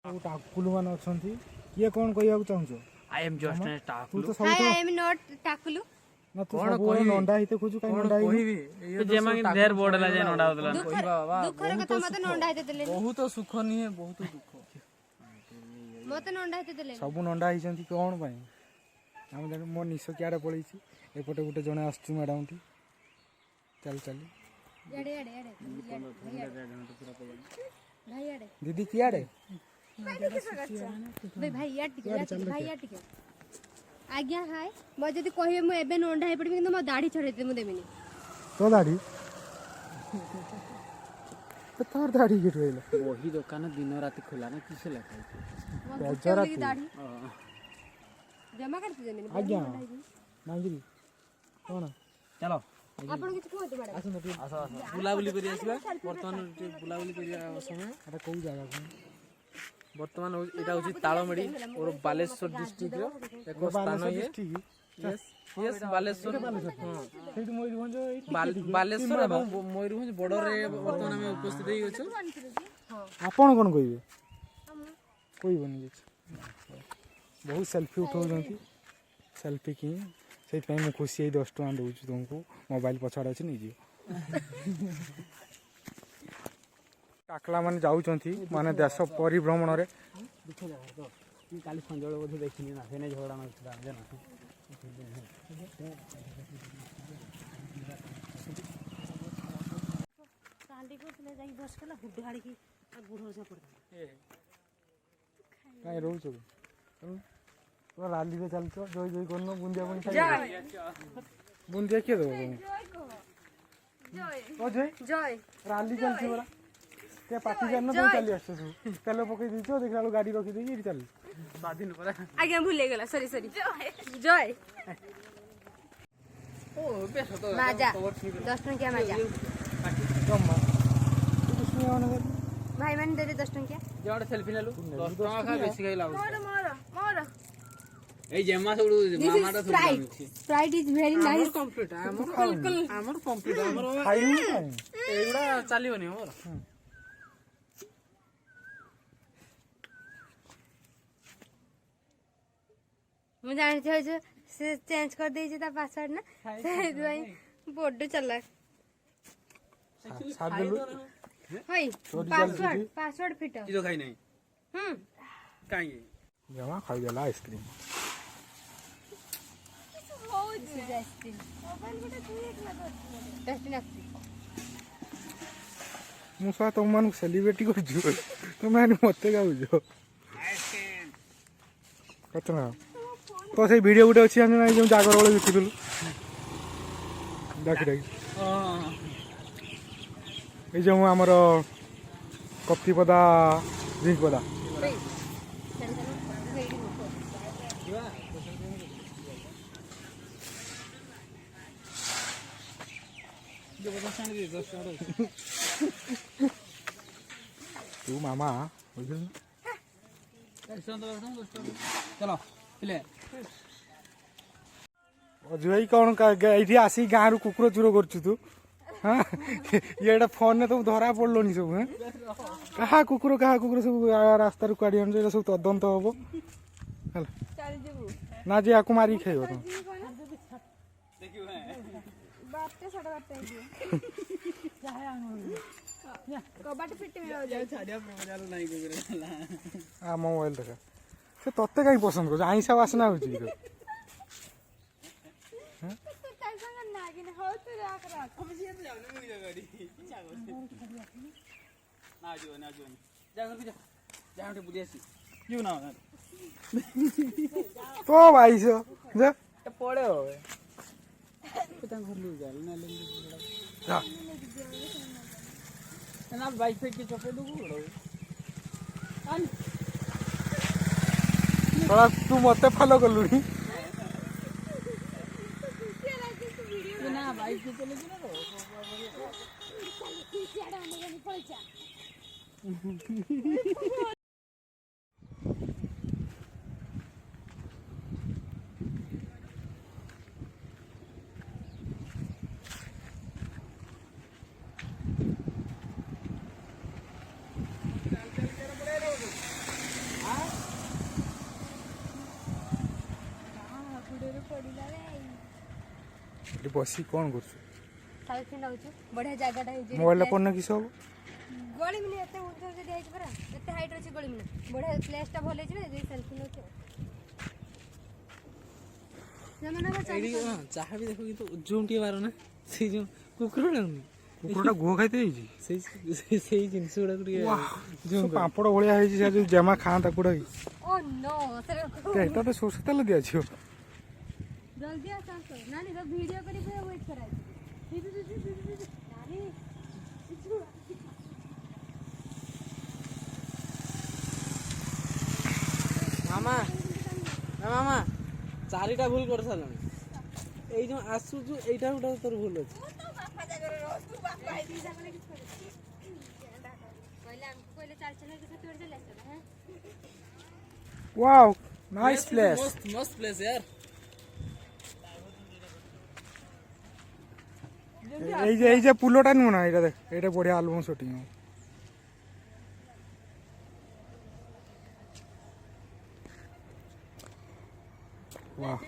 टाकुलु मान अछंती किए कोन कहिया चाहछो आई एम जस्ट ए टाकुलु तू तो हाय सब आई एम नॉट टाकुलु ना तू कोन सब कहिबी? नंडा हिते खोजु काई नंडा କହିବି हिते जेमा कि ढेर बोर्ड ला जे नडा होतला दुखर दुखर कथा मते नंडा हेते देले बहुत सुख निहे बहुत दुख मते नंडा हेते देले सब नंडा हिचंती कोन पई हम जाने मो निस कियाडे पळीची एपटे गुटे जणे आस्तु मैडम टी चल चल याडे याडे याडे भाई याडे दीदी कियाडे भाई भाई याड टिके भाई याड टिके आज्ञा हाय म जदी कहिबे म एबे नंडा हे पड़बी किंतु म दाढ़ी छड़े दे म देबिनी तो दाढ़ी तो तोर दाढ़ी के रोइला वही दुकान दिन रात खुला ना किसे लगा बेचारा की दाढ़ी जमा करते देबिनी आज्ञा मांगिरी कोन चलो आपण किछ कहते मैडम आस आस बुलाबुली करी आसीबा वर्तमान बुलाबुली करी समय अरे कोई जगह कोन वर्तमान एटा होची ताळमडी और बालेश्वर डिस्ट्रिक्ट रो एक स्थान ये यस यस बालेश्वर सेठी मयूरभंज बालेश्वर एवं मयूरभंज बॉर्डर रे वर्तमान हम उपस्थित होई अछु आपण कोन कहिबे कोई बनी बहुत सेल्फी उठाउछंती सेल्फी की सेठ पई मैं खुशी 10 टका दउछु तुमको मोबाइल पछाड़ अछि नै जियो टाकला माने जाउछंती माने देश परिभ्रमण रे काली संजोळ बोध देखिनी ना हेने झगड़ा न छला जना कांडी को तने जाई बस कला हुड्डाड़ी की बुढ़ो से पड़ता काई रहउछ तो राली रे चलछ जोई जोई कोन बुंदिया बन खाई बुंदिया के दो जय ओ जय जय राली चलछ बरा के पार्टी करन तो चली आछो तेल पकई दिछो देखला गाड़ी रखी देई चल स्वाधीन परा आज्ञा भूले गेला सॉरी सॉरी जय ओ बेस तो माजा 10 टंकिया माजा कम्मा कुछ नहीं आने भाई मैंने दे दे 10 टंकिया जेवडे सेल्फी लेलु 10 टका खा बेसी खाइ लागु मोर मोर मोर ए जेमा सबडु मामाटा सब Sprite is very nice complete हमर कंप्लीट हमर खाई एगुडा चालिबनी हमर मु जानते हो जो से चेंज कर दे जे ता पासवर्ड ना से भाई बोर्ड चला साथ देलु हाय पासवर्ड फिट किलो खाइ नै काई जमा खाई देला आइसक्रीम मुसा तुम मान सेलिब्रिटी कर जो तुम आनी मते गाउ जो कतना तो से वीडियो गुटे अछि हम जो जागर वाला देखिदलु डाक डाक ए जो हमर कप्तिपदा जिंकपदा तू मामा बुझल चलो पिले अजुई कौन ये आसी गाँव रु कुकुर चूर करछु तू हाँ ये फोन ने तुम धरा पड़लोनी सब हाँ कहा कुकुर सब रास्ता रू काढ़ी आनु सब तदंत हम ना जे आकु मारी खाइब तुम मोबाइल देखा से तत्ते कहीं पसंद कर आईसा बासना हो तो भाई सो पड़े हो ना बाइक पे की चपे दू थोड़ा तू मत फॉलो कर लुनी ना बाइक पे चले ना ଏଠି ବସି କ'ଣ କରୁଛୁ? ସେଲ୍ଫି ନଉଛୁ ବଢିଆ ଜାଗାଟା ହେଇଛି ମୋବାଇଲରେ ପଡ଼ିନା କିସ ହବ? ଗଳିମିନି ଏତେ ଉଞ୍ଚ ଯଦି ହେଇଛି ପରା ଏତେ ହାଇଟ୍ ଅଛି ଗଳିମିନି ବଢିଆ ପ୍ଲେସ୍ଟା ଭଲ ହେଇଛି ନା ଯଦି ସେଲ୍ଫି ନଉଛୁ ଚାହା ବି ଦେଖ କିନ୍ତୁ ଜୁମ୍ ଟିକେ ମାର ନା ସେଇ ଯୋଉ କୁକୁର ଲାଗୁନି କୁକୁରଟା ଗୁହ ଖାଇତେ ହେଇଛି ସେଇ ଜିନିଷ ଗୁଡାକୁ ଟିକେ ଯୋଉ ପାମ୍ପଡ଼ ଭଳିଆ ହେଇଛି ସେ ଯୋଉ ଜମା ଖାଆନ୍ତା କୋଉଟା କି ଓ ନୋ ଏଟା ତ ସୋରିଷ ତେଲ ଦିଆଯିବ। ଜଲ୍ଦି ଆସ ନାନୀ ତ ଭିଡ଼ିଓ କରି ୱେଟ୍ କରାଇଛି ମାମା ମାମା ଚାରିଟା ଭୁଲ କରି ସାରିଲାଣି ଏଇ ଯୋଉ ଆସୁଛୁ ଏଇଟା ଗୋଟେ ତୋର ଭୁଲ ଅଛି वाओ नाइस प्लेस मस्त प्लेस यार এই যে পুলটা নুহ না এটা দেখ এটা বড়িয়া আলবম শুটিং वाह